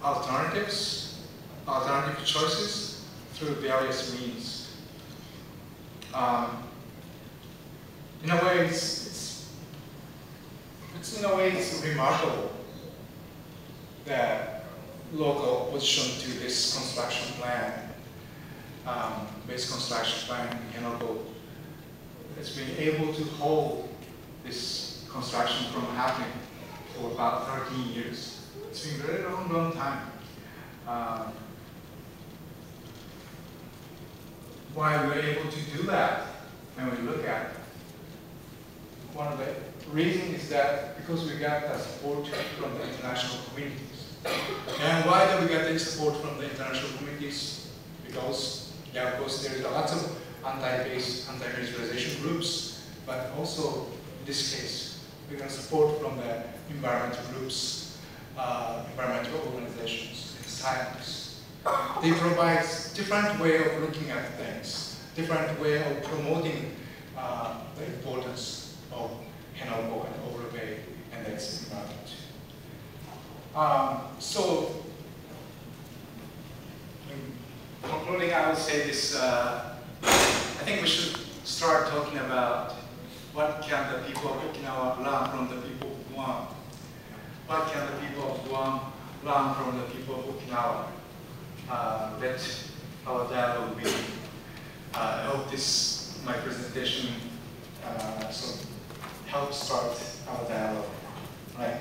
alternative choices through various means. In a way, it's remarkable that local opposition to this construction plan, base construction plan in Henoko, has been able to hold this construction from happening for about 13 years. It's been a very long time. Why we're able to do that, when we look at one of the reasons is that because we got the support from the international communities. And why do we get the support from the international communities? Because, yeah, of course, there are lots of anti-base, anti-militarization groups, but also in this case, we got support from the environmental groups, environmental organizations, and scientists. They provide different way of looking at things, different way of promoting the importance of Henoko and Ouro Bay and its environment. So, in concluding, I would say this, I think we should start talking about what can the people of Okinawa learn from the people of Guam. What can the people of Guam learn from the people of Okinawa? Let our dialogue begin. I hope this, my presentation, help start our dialogue. Right?